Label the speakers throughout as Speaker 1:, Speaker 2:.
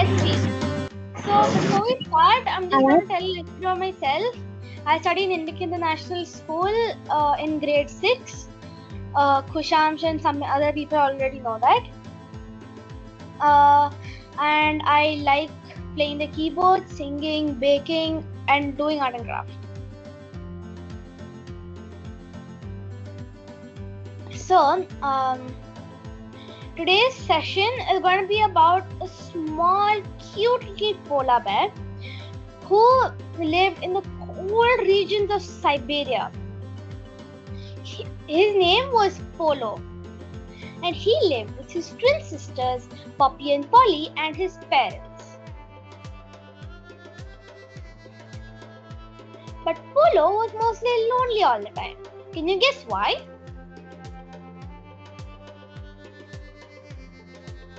Speaker 1: besties. So before we start, I'm just going to tell you about myself. I studied in Indic International School in grade 6. Kushamsh and some other people already know that. And I like playing the keyboard, singing, baking, and doing art and craft. So, today's session is going to be about a small, cute little polar bear who lived in the cold regions of Siberia. His name was Polo, and he lived with his twin sisters, Poppy and Polly, and his parents. But Polo was mostly lonely all the time. Can you guess why?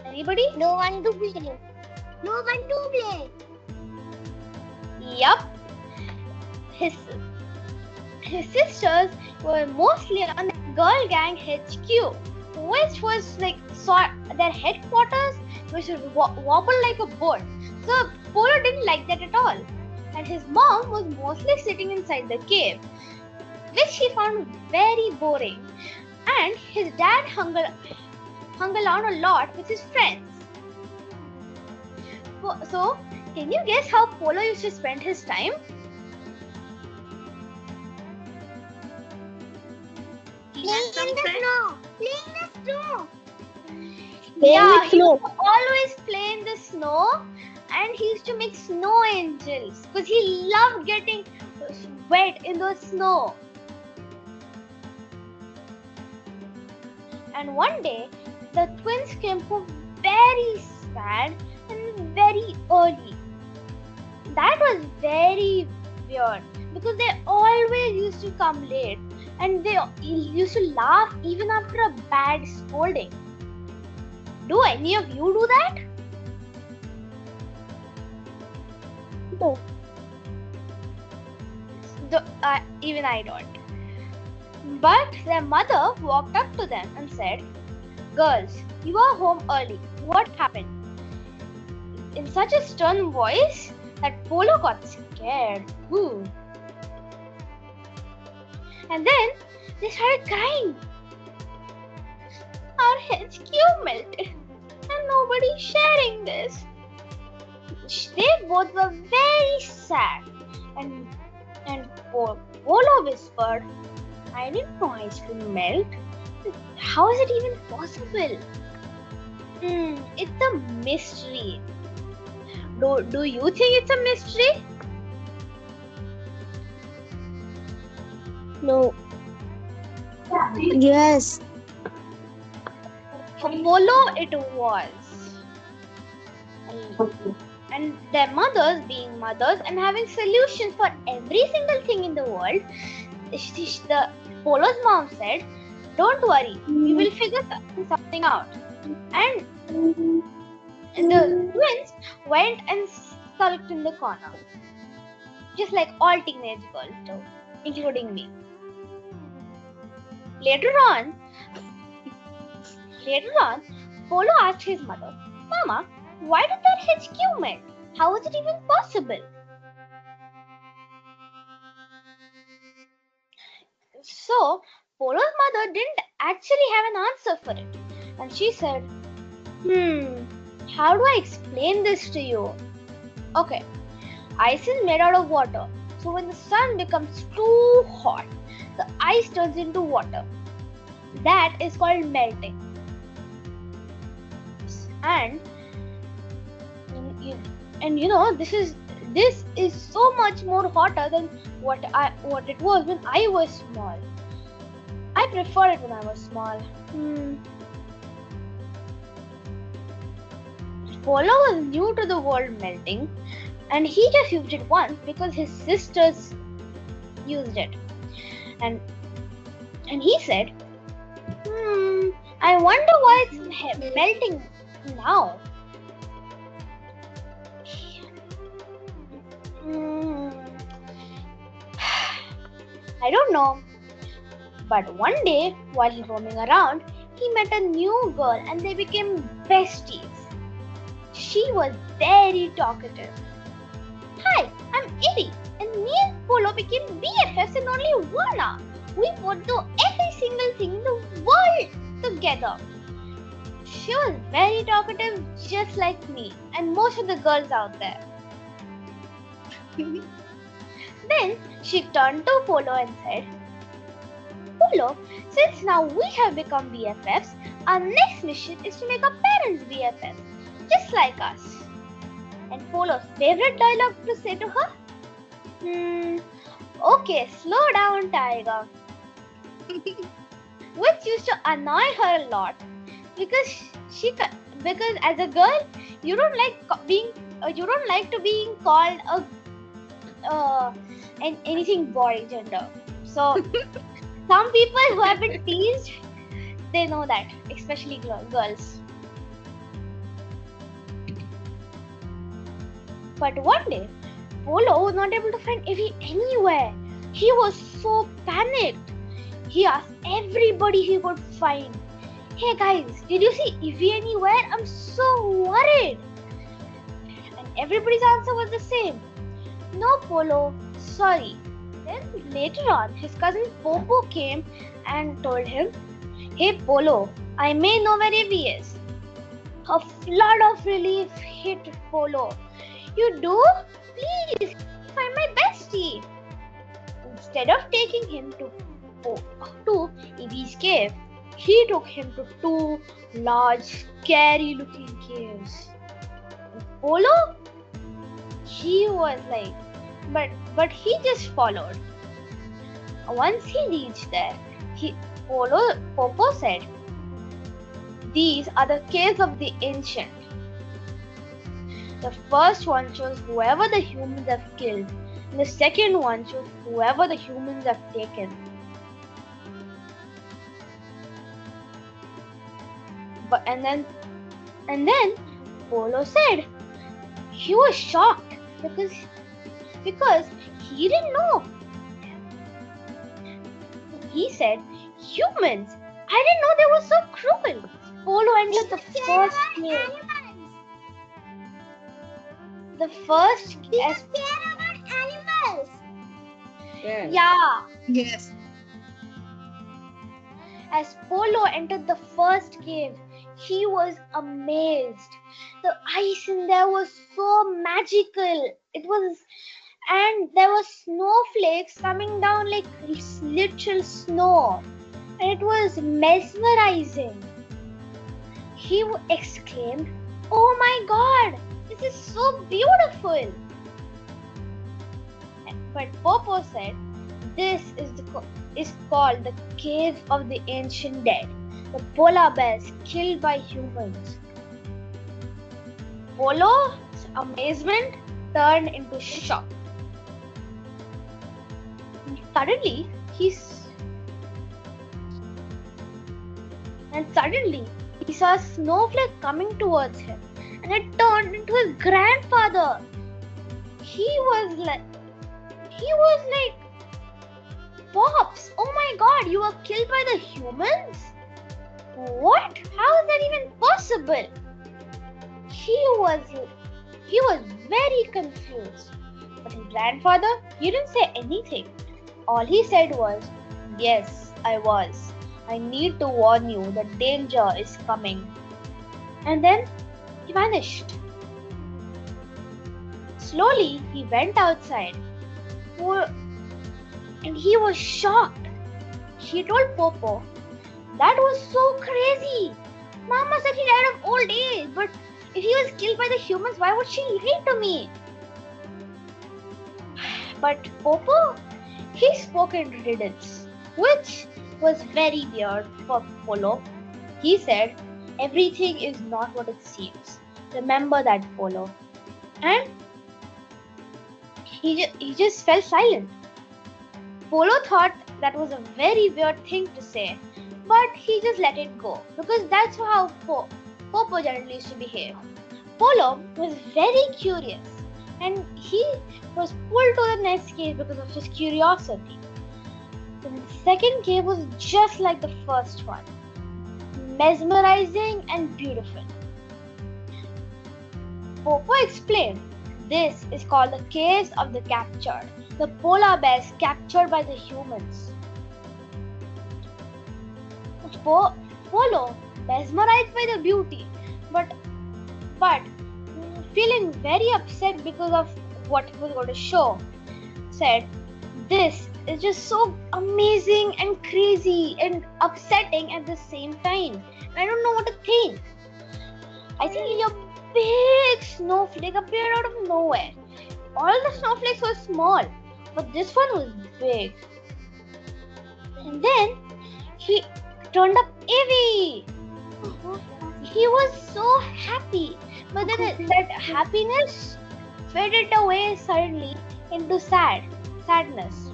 Speaker 1: Anybody?
Speaker 2: No one to play. No one to play.
Speaker 1: Yup. His sisters were mostly on the girl gang HQ, which was like their headquarters, which would wobble like a boat. So Polo didn't like that at all. And his mom was mostly sitting inside the cave, which he found very boring. And his dad hung around a lot with his friends. So, can you guess how Polo used to spend his time?
Speaker 2: Playing in the snow. Playing in the snow.
Speaker 1: Yeah, he used to always play in the snow, and he used to make snow angels because he loved getting wet in the snow. And one day, the twins came home very sad and very early. That was very weird because they always used to come late, and they used to laugh even after a bad scolding. Do any of you do that?
Speaker 2: No.
Speaker 1: Even I don't. But their mother walked up to them and said, "Girls, you are home early. What happened?" In such a stern voice that Polo got scared. Ooh. And then they started crying. Our HQ melted and nobody's sharing this. They both were very sad. And Polo whispered, "I didn't know ice cream melt. How is it even possible?" It's a mystery. Do you think it's a mystery?
Speaker 2: No. Yes.
Speaker 1: For Polo, it was. And their mothers, being mothers and having solutions for every single thing in the world, the Polo's mom said, "Don't worry, we will figure something out." And the twins went and sulked in the corner, just like all teenage girls do, including me. Later on, Polo asked his mother, "Mama, why did that HQ melt? How was it even possible?" So, Polo's mother didn't actually have an answer for it. And she said, how do I explain this to you? Okay, ice is made out of water. So when the sun becomes too hot, the ice turns into water. That is called melting. And you know, this is so much more hotter than what it was when I was small. I prefer it when I was small. Polo was new to the world melting, and he just used it once because his sisters used it. And he said, I wonder why it's melting now. I don't know. But one day, while roaming around, he met a new girl and they became besties. she was very talkative. Hi, I'm Eddie, and me and Polo became BFFs in only 1 hour. We both do every single thing in the world together. She was very talkative, just like me, and most of the girls out there. Then she turned to Polo and said, Polo, since now we have become BFFs, our next mission is to make our parents BFFs, just like us. And Polo's favorite dialogue to say to her? Okay, slow down, Tiger. Which used to annoy her a lot because as a girl you don't like to being called anything boy gender. So some people who have been teased, they know that, especially girls. But one day, Polo was not able to find Evie anywhere. He was so panicked. He asked everybody he could find, hey guys, did you see Evie anywhere? I'm so worried. And everybody's answer was the same. No, Polo, sorry. Then later on, his cousin Popo came and told him, hey Polo, I may know where Evie is. A flood of relief hit Polo. You do? Please, find my bestie. Instead of taking him to Evie's cave, he took him to 2 large, scary-looking caves. And Polo, he was like, but he just followed. Once he reached there, Popo said, these are the caves of the ancient. The first one shows whoever the humans have killed, and the second one shows whoever the humans have taken. And then Polo said he was shocked because he didn't know. He said, humans, I didn't know they were so cruel. Polo entered the first cave. The first
Speaker 2: care about animals.
Speaker 1: Yeah.
Speaker 3: Yes.
Speaker 1: As Polo entered the first cave, he was amazed. The ice in there was so magical. And there were snowflakes coming down like literal snow. And it was mesmerizing. He exclaimed, oh my God, this is so beautiful. But Popo said, this is called the Cave of the Ancient Dead, the polar bears killed by humans. Polo's amazement turned into shock. Suddenly, he saw a snowflake coming towards him, and it turned into his grandfather. He was like, Pops, oh my God, you were killed by the humans? What? How is that even possible? He was very confused. But his grandfather, he didn't say anything. All he said was, yes, I was. I need to warn you, the danger is coming. And then he vanished. Slowly, he went outside. And he was shocked. He told Popo, that was so crazy. Mama said he died of old age, but if he was killed by the humans, why would she lie to me? But Popo, he spoke in riddles, which was very weird for Polo. He said, everything is not what it seems. Remember that, Polo. And he just fell silent. Polo thought that was a very weird thing to say, but he just let it go because that's how Popo generally used to behave. Polo was very curious and he was pulled to the next cave because of his curiosity. The second cave was just like the first one, mesmerizing and beautiful. Popo explained, this is called the caves of the captured, the polar bears captured by the humans. Polo, mesmerized by the beauty, but feeling very upset because of what he was going to show, said, this is just so amazing and crazy and upsetting at the same time. I don't know what to think. I think a big snowflake appeared out of nowhere. All the snowflakes were small, but this one was big. And then he turned up Evie. He was so happy, but then that happiness faded away suddenly into sadness.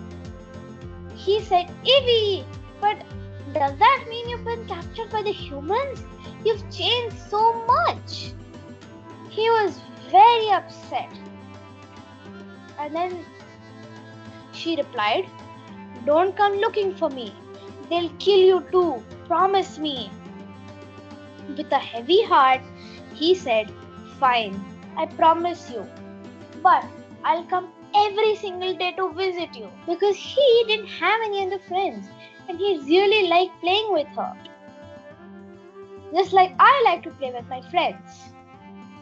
Speaker 1: He said, Evie, but does that mean you've been captured by the humans? You've changed so much. He was very upset. And then she replied, don't come looking for me. They'll kill you too. Promise me. With a heavy heart, he said, fine, I promise you. But I'll come every single day to visit you, because he didn't have any other friends and he really liked playing with her. Just like I like to play with my friends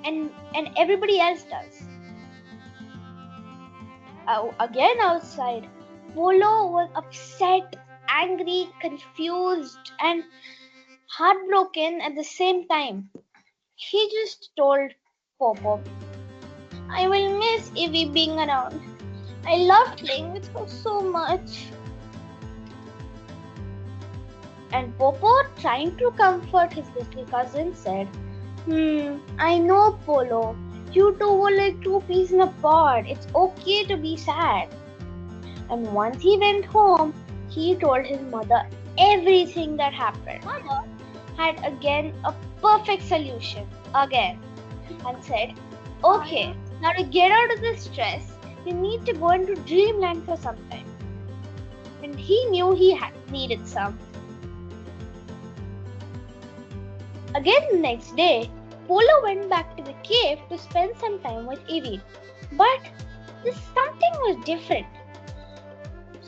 Speaker 1: and everybody else does. Again outside, Polo was upset, angry, confused and heartbroken at the same time. He just told Popo, I will miss Evie being around. I loved playing with her so much. And Popo, trying to comfort his little cousin, said, I know, Polo. You two were like two peas in a pod. It's okay to be sad. And once he went home, he told his mother everything that happened. Mother had again a perfect solution again and said, okay, now to get out of this stress, you need to go into dreamland for some time. And he knew he needed some. Again the next day, Polo went back to the cave to spend some time with Evie. But something was different.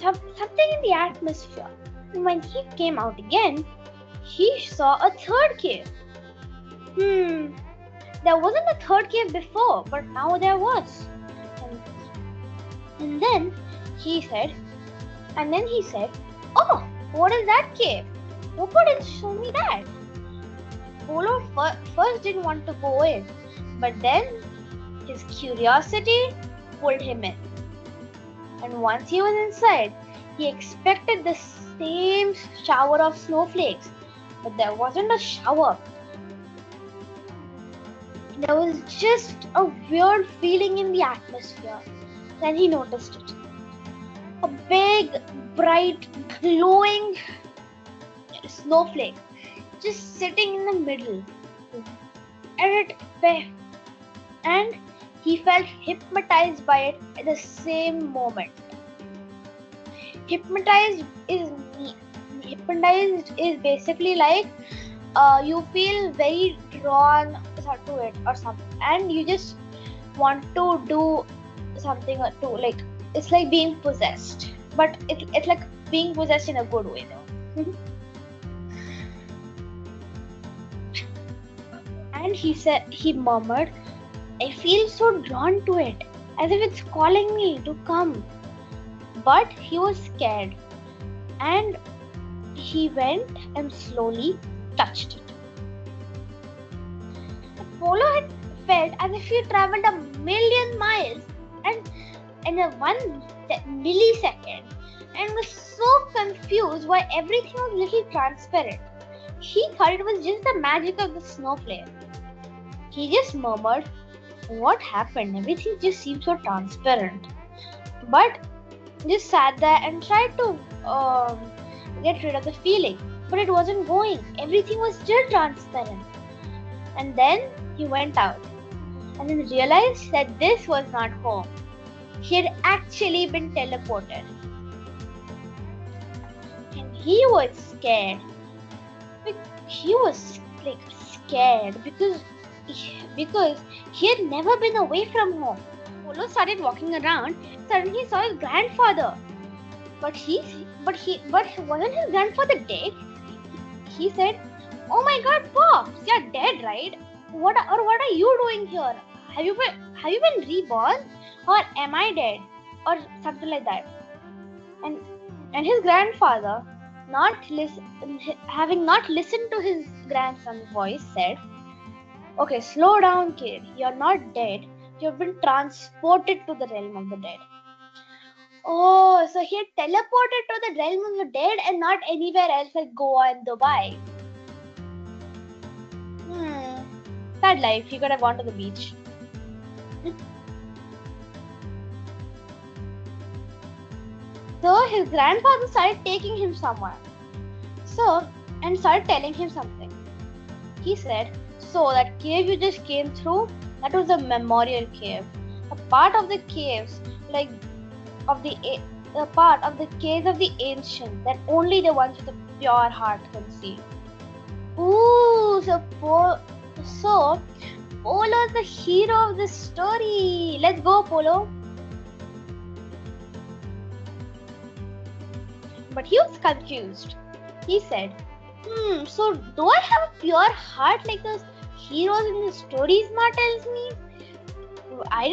Speaker 1: Something in the atmosphere. And when he came out again, he saw a third cave. There wasn't a third cave before, but now there was. And then he said, oh, what is that cave? Popo didn't show me that. Polo first didn't want to go in, but then his curiosity pulled him in. And once he was inside, he expected the same shower of snowflakes, but there wasn't a shower. There was just a weird feeling in the atmosphere. Then he noticed it. A big, bright, glowing snowflake just sitting in the middle. And he felt hypnotized by it at the same moment. Hypnotized is basically like you feel very drawn to it or something, and you just want to do something to, like, it's like being possessed, but it's like being possessed in a good way though. And he murmured, I feel so drawn to it, as if it's calling me to come. But he was scared, and he went and slowly touched it. Polo had felt as if he traveled 1,000,000 miles and in a 1 millisecond, and was so confused why everything was a little transparent. He thought it was just the magic of the snowflake. He just murmured, what happened? Everything just seems so transparent. But just sat there and tried to get rid of the feeling. But it wasn't going. Everything was still transparent. And then he went out and then realized that this was not home. He had actually been teleported. And he was scared. He was scared because because he had never been away from home. Polo started walking around. Suddenly he saw his grandfather. But wasn't his grandfather dead? He said, "Oh my God, Pops, you're dead, right? What are you doing here? Have you been reborn, or am I dead, or something like that?" And his grandfather, having not listened to his grandson's voice, said, "Okay, slow down, kid. You're not dead. You've been transported to the realm of the dead." Oh, so he had teleported to the realm of the dead and not anywhere else like Goa and Dubai. Sad life. He could have gone to the beach. So his grandfather started taking him somewhere. And started telling him something. He said, "So that cave you just came through, that was a memorial cave. A part of the caves, like a part of the caves of the ancient, that only the ones with a pure heart can see." Ooh, so Polo is the hero of this story. Let's go, Polo. But he was confused. He said, so do I have a pure heart like those heroes in the stories Ma tells me? I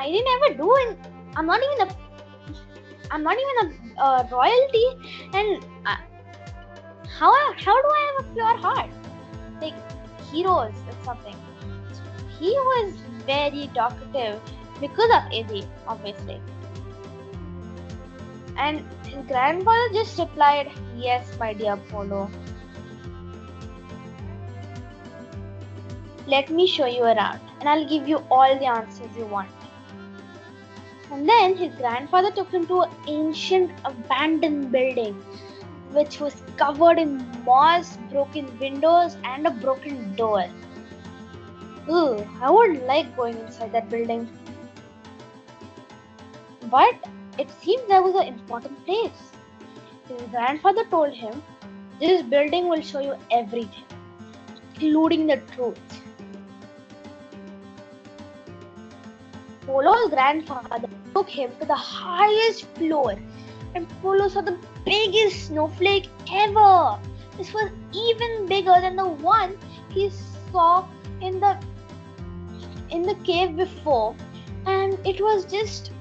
Speaker 1: didn't ever do it. I'm not even a royalty, and how do I have a pure heart like heroes or something? He was very talkative because of Eddie, obviously. And his grandfather just replied, "Yes, my dear Polo. Let me show you around, and I'll give you all the answers you want." And then his grandfather took him to an ancient abandoned building, which was covered in moss, broken windows, and a broken door. Ooh, I wouldn't like going inside that building. But it seemed there was an important place. His grandfather told him, "This building will show you everything, including the truth." Polo's grandfather took him to the highest floor, and Polo saw the biggest snowflake ever. This was even bigger than the one he saw in the cave before, and it was just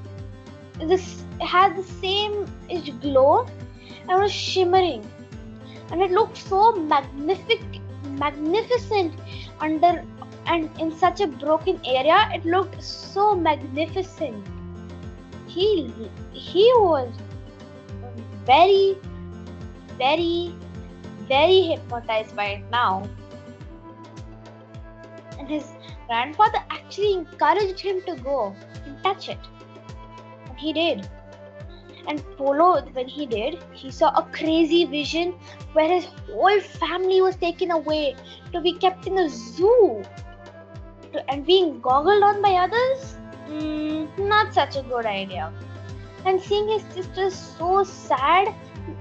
Speaker 1: this had the same glow and was shimmering, and it looked so magnificent under and in such a broken area. It looked so magnificent. He was very, very, very hypnotized by it now, and his grandfather actually encouraged him to go and touch it, and he did. And Polo, when he did, he saw a crazy vision where his whole family was taken away to be kept in a zoo and being goggled on by others. Not such a good idea. And seeing his sister so sad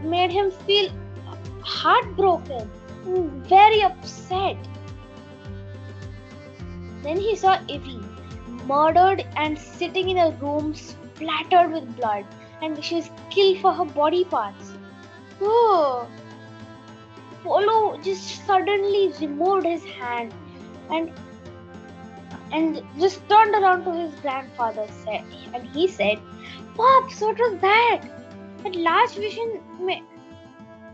Speaker 1: made him feel heartbroken, very upset. Then he saw Ivy murdered and sitting in a room splattered with blood, and she was killed for her body parts. Oh, Polo just suddenly removed his hand and just turned around to his grandfather and he said, "Pops, what was that? That last vision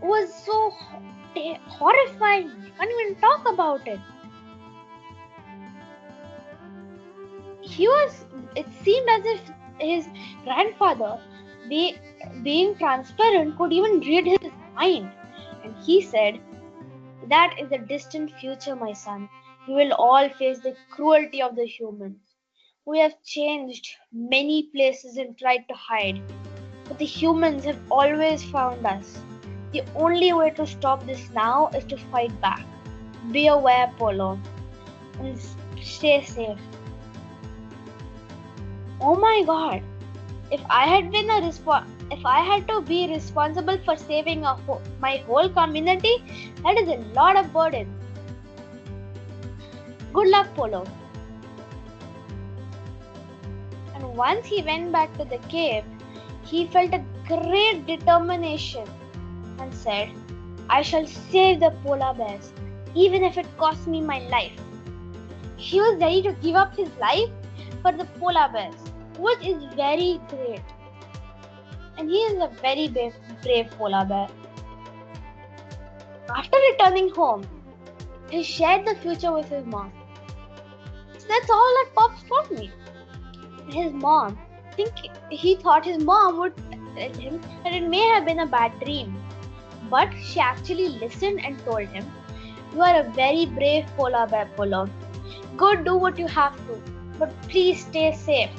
Speaker 1: was so horrifying. I can't even talk about it." It seemed as if his grandfather, being transparent, could even read his mind. And he said, "That is the distant future, my son. We will all face the cruelty of the humans. We have changed many places and tried to hide, but the humans have always found us. The only way to stop this now is to fight back. Be aware, Polo, and stay safe." Oh my God! If I had to be responsible for saving my whole community, that is a lot of burden. Good luck, Polo. And once he went back to the cave, he felt a great determination and said, I shall save the polar bears, even if it costs me my life. He was ready to give up his life for the polar bears, which is very great. And he is a very brave polar bear. After returning home, he shared the future with his mom. So that's all that Pops taught me. His mom, he thought his mom would tell him that it may have been a bad dream. But she actually listened and told him, you are a very brave polar bear, Polo. Go do what you have to, but please stay safe.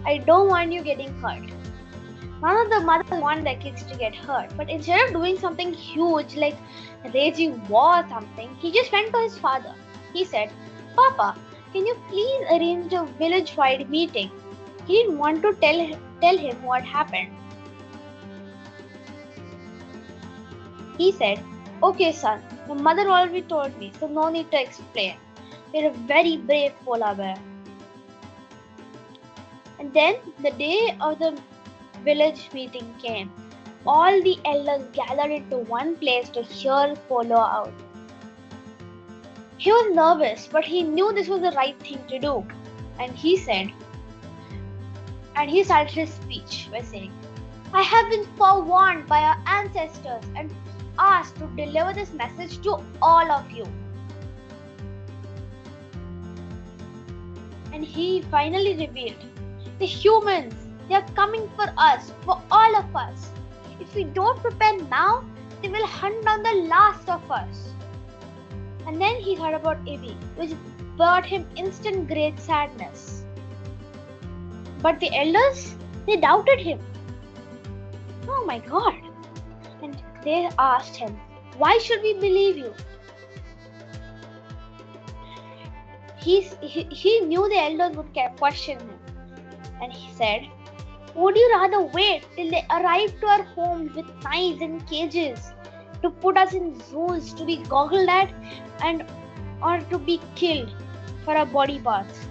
Speaker 1: I don't want you getting hurt. None of the mothers want their kids to get hurt, but instead of doing something huge like raging war or something, he just went to his father. He said, Papa, can you please arrange a village-wide meeting? He didn't want to tell him what happened. He said, okay son, your mother already told me, so no need to explain. You're a very brave polar bear. And then the day of the village meeting came. All the elders gathered into one place to hear Polo out. He was nervous, but he knew this was the right thing to do. And he started his speech by saying, I have been forewarned by our ancestors and asked to deliver this message to all of you. And he finally revealed, the humans, they are coming for us, for all of us. If we don't prepare now, they will hunt down the last of us. And then he thought about Ivy, which brought him instant great sadness. But the elders, they doubted him. Oh my God. And they asked him, why should we believe you? He knew the elders would question him. And he said, would you rather wait till they arrive to our homes with knives and cages, to put us in zoos to be goggled at, or to be killed for our body parts?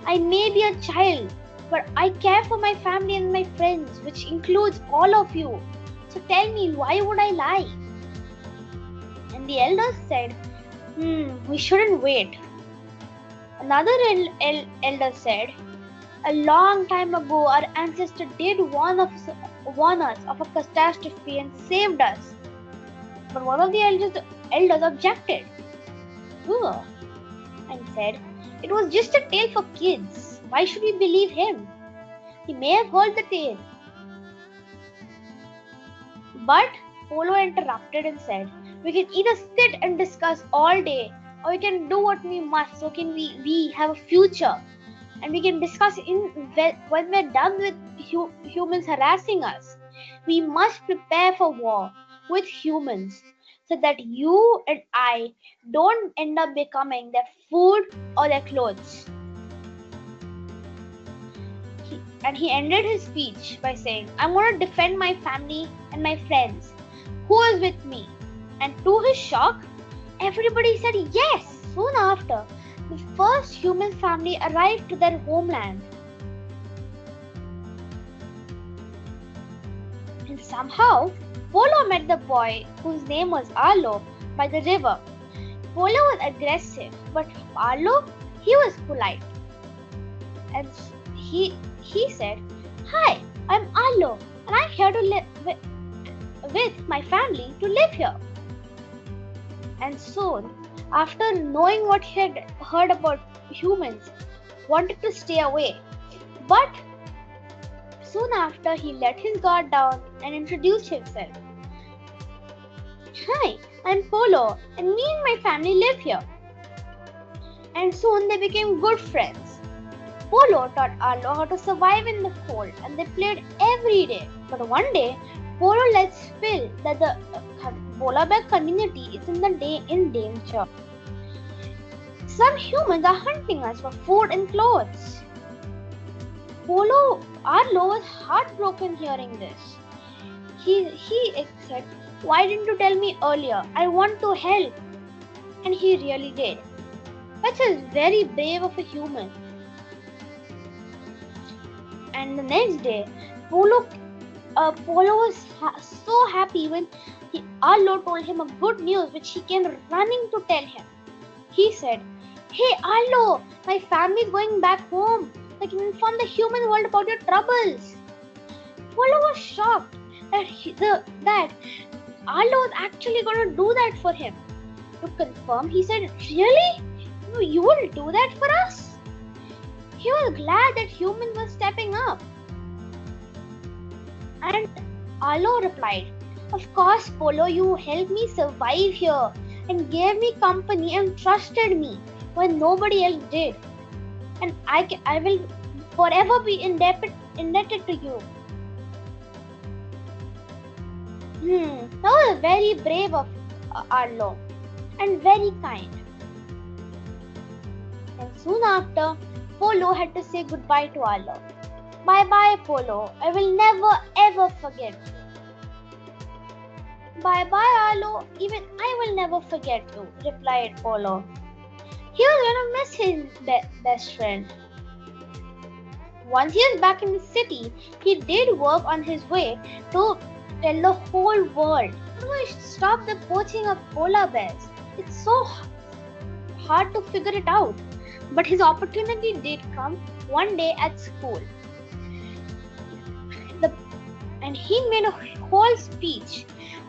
Speaker 1: I may be a child, but I care for my family and my friends, which includes all of you. So tell me, why would I lie? And the elders said, we shouldn't wait. Another elder said, a long time ago, our ancestor did warn us of a catastrophe and saved us. But one of the elders objected and said, it was just a tale for kids. Why should we believe him? He may have heard the tale. But Polo interrupted and said, we can either sit and discuss all day, or we can do what we must, so can we have a future. And we can discuss when we're done with humans harassing us. We must prepare for war with humans so that you and I don't end up becoming their food or their clothes. He ended his speech by saying, I'm going to defend my family and my friends. Who is with me? And to his shock, everybody said yes. Soon after, the first human family arrived to their homeland. And somehow, Polo met the boy whose name was Arlo by the river. Polo was aggressive, but Arlo, he was polite. And he said, hi, I'm Arlo, and I'm here to live with my family to live here. And soon, after knowing what he had heard about humans, wanted to stay away. But soon after, he let his guard down and introduced himself. Hi, I'm Polo, and me and my family live here. And soon they became good friends. Polo taught Arlo how to survive in the cold, and they played every day. But one day, Polo lets spill that the polar bear community is in danger. Some humans are hunting us for food and clothes. Arlo was heartbroken hearing this. He said, why didn't you tell me earlier? I want to help. And he really did. Which is very brave of a human. And the next day, Polo was so happy when Arlo told him a good news which he came running to tell him. He said, "Hey Arlo, my family is going back home. I can inform the human world about your troubles." Polo was shocked that Arlo was actually going to do that for him. To confirm, he said, "Really? You will do that for us?" He was glad that humans were stepping up. And Arlo replied, "Of course, Polo, you helped me survive here and gave me company and trusted me when nobody else did. And I will forever be indebted to you." That was very brave of Arlo and very kind. And soon after, Polo had to say goodbye to Arlo. "Bye-bye, Polo. I will never ever forget you." "Bye-bye, Arlo. Even I will never forget you," replied Polo. He was going to miss his best friend. Once he was back in the city, he did work on his way to tell the whole world, "We should stop the poaching of polar bears. It's so hard to figure it out." But his opportunity did come one day at school. And he made a whole speech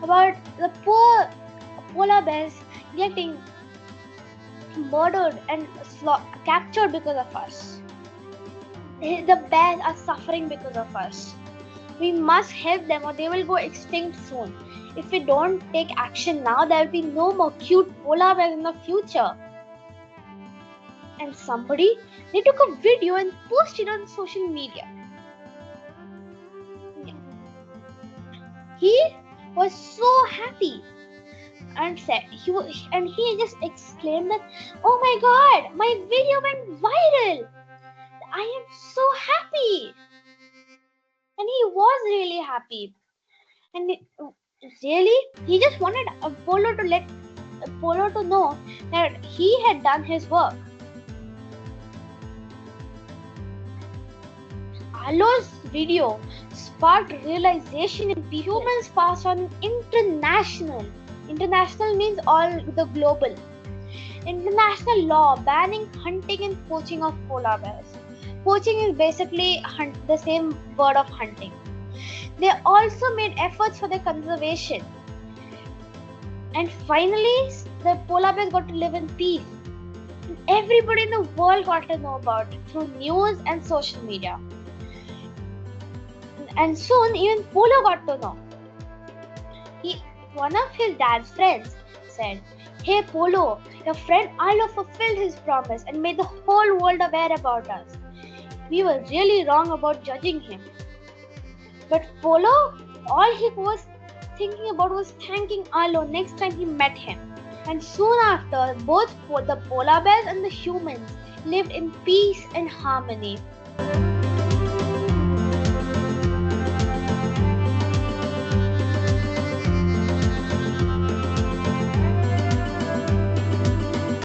Speaker 1: about the poor polar bears getting murdered and captured because of us. The bears are suffering because of us. We must help them or they will go extinct soon. If we don't take action now, there will be no more cute polar bears in the future. And they took a video and posted it on social media. He was so happy and he just exclaimed that, "Oh my God, my video went viral. I am so happy." And he was really happy. And he just wanted Polo to let Polo to know that he had done his work. Arlo's video sparked realization in people. Humans passed on international means all the global international law banning hunting and poaching of polar bears. Poaching is basically the same word of hunting. They also made efforts for their conservation. And finally, the polar bears got to live in peace. And everybody in the world got to know about it through news and social media. And soon, even Polo got to know. One of his dad's friends said, "Hey Polo, your friend Arlo fulfilled his promise and made the whole world aware about us. We were really wrong about judging him." But Polo, all he was thinking about was thanking Arlo next time he met him. And soon after, both the polar bears and the humans lived in peace and harmony.